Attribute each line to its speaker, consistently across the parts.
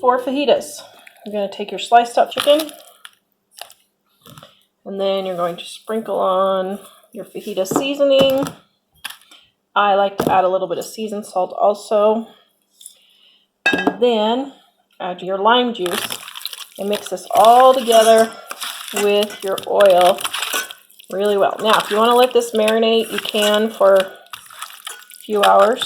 Speaker 1: For fajitas, you're going to take your sliced up chicken, and then you're going to sprinkle on your fajita seasoning. I like to add a little bit of seasoned salt also. And then add your lime juice and mix this all together with your oil really well. Now, if you want to let this marinate, you can for a few hours.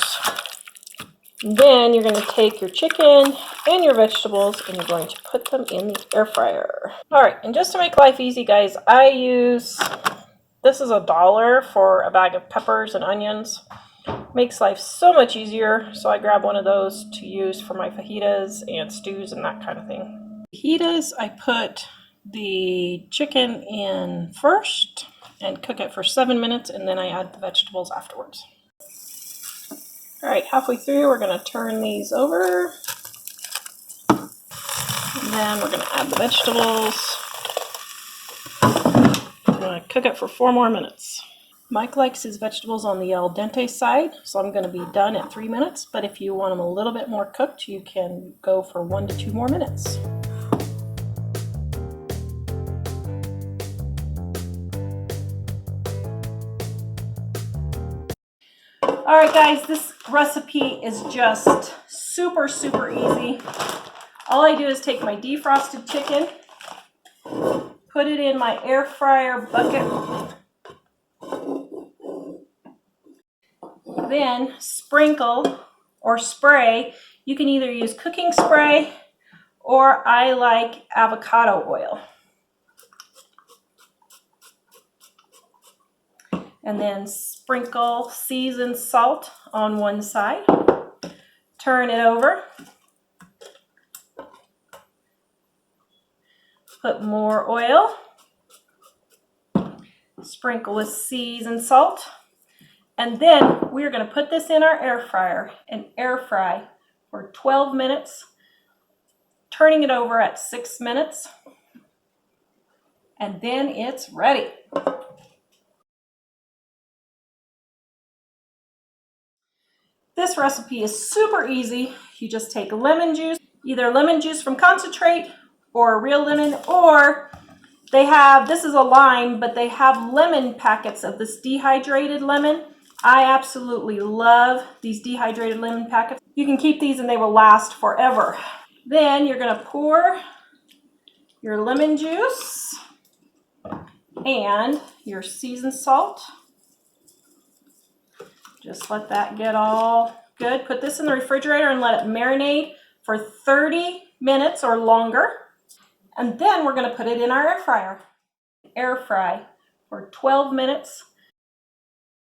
Speaker 1: And then you're going to take your chicken and your vegetables and you're going to put them in the air fryer. All right, and just to make life easy, guys, I use, this is $1 for a bag of peppers and onions. Makes life so much easier, so I grab one of those to use for my fajitas and stews and that kind of thing. Fajitas, I put the chicken in first and cook it for 7 minutes, and then I add the vegetables afterwards. All right, halfway through, we're going to turn these over. And then we're going to add the vegetables. I'm going to cook it for 4 more minutes. Mike likes his vegetables on the al dente side, so I'm going to be done at 3 minutes. But if you want them a little bit more cooked, you can go for 1 to 2 more minutes. All right, guys, this recipe is just super easy. All I do is take my defrosted chicken, put it in my air fryer bucket, then sprinkle or spray. You can either use cooking spray or I like avocado oil. And then sprinkle seasoned salt on one side. Turn it over. Put more oil. Sprinkle with seasoned salt. And then we're going to put this in our air fryer and air fry for 12 minutes. Turning it over at 6 minutes. And then it's ready. This recipe is super easy. You just take lemon juice, either lemon juice from concentrate or a real lemon, or they have, this is a lime, but they have lemon packets of this dehydrated lemon. I absolutely love these dehydrated lemon packets. You can keep these and they will last forever. Then you're going to pour your lemon juice and your seasoned salt. Just let that get all good. Put this in the refrigerator and let it marinate for 30 minutes or longer. And then we're going to put it in our air fryer. Air fry for 12 minutes.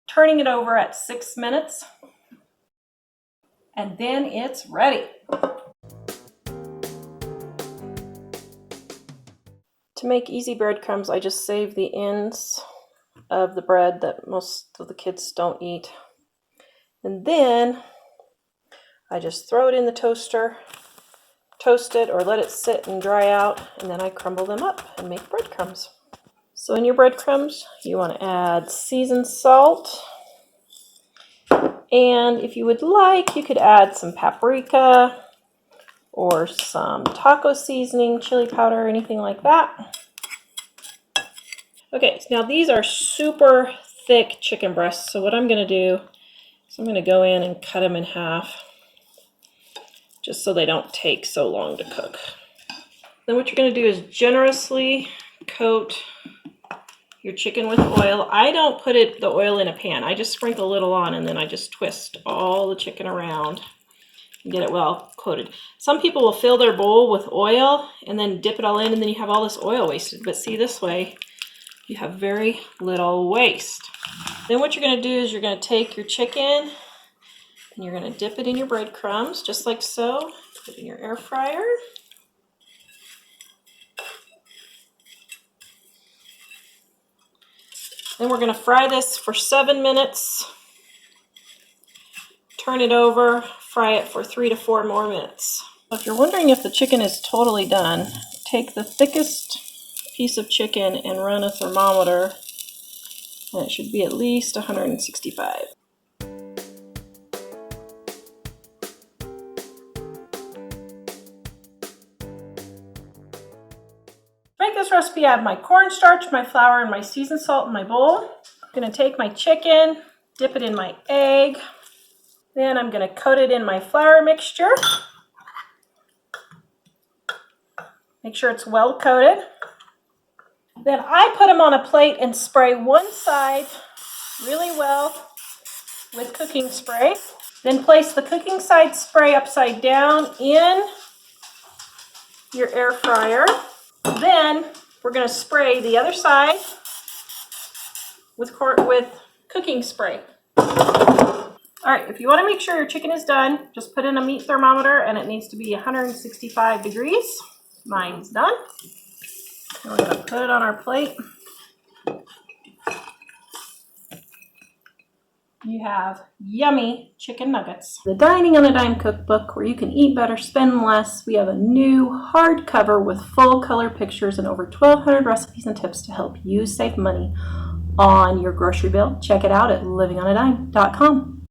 Speaker 1: Turning it over at 6 minutes. And then it's ready. To make easy breadcrumbs, I just save the ends of the bread that most of the kids don't eat. And then I just throw it in the toaster, toast it, or let it sit and dry out, and then I crumble them up and make breadcrumbs. So in your breadcrumbs, you want to add seasoned salt. And if you would like, you could add some paprika or some taco seasoning, chili powder, anything like that. Okay, so now these are super thick chicken breasts. So what I'm going to do is I'm going to go in and cut them in half, just so they don't take so long to cook. Then what you're going to do is generously coat your chicken with oil. I don't put the oil in a pan. I just sprinkle a little on and then I just twist all the chicken around and get it well coated. Some people will fill their bowl with oil and then dip it all in, and then you have all this oil wasted. But see, this way you have very little waste. Then what you're going to do is you're going to take your chicken and you're going to dip it in your breadcrumbs, just like so. Put it in your air fryer. Then we're going to fry this for 7 minutes. Turn it over, fry it for 3 to 4 more minutes. If you're wondering if the chicken is totally done, take the thickest piece of chicken and run a thermometer, and it should be at least 165. make this recipe, I have my cornstarch, my flour, and my seasoned salt in my bowl. I'm going to take my chicken, dip it in my egg. Then I'm going to coat it in my flour mixture. Make sure it's well coated. Then I put them on a plate and spray one side really well with cooking spray. Then place the cooking side spray upside down in your air fryer. Then we're going to spray the other side with cooking spray. All right, if you want to make sure your chicken is done, just put in a meat thermometer and it needs to be 165 degrees. Mine's done. And we're going to put it on our plate. You have yummy chicken nuggets. The Dining on a Dime cookbook, where you can eat better, spend less. We have a new hardcover with full color pictures and over 1,200 recipes and tips to help you save money on your grocery bill. Check it out at livingonadime.com.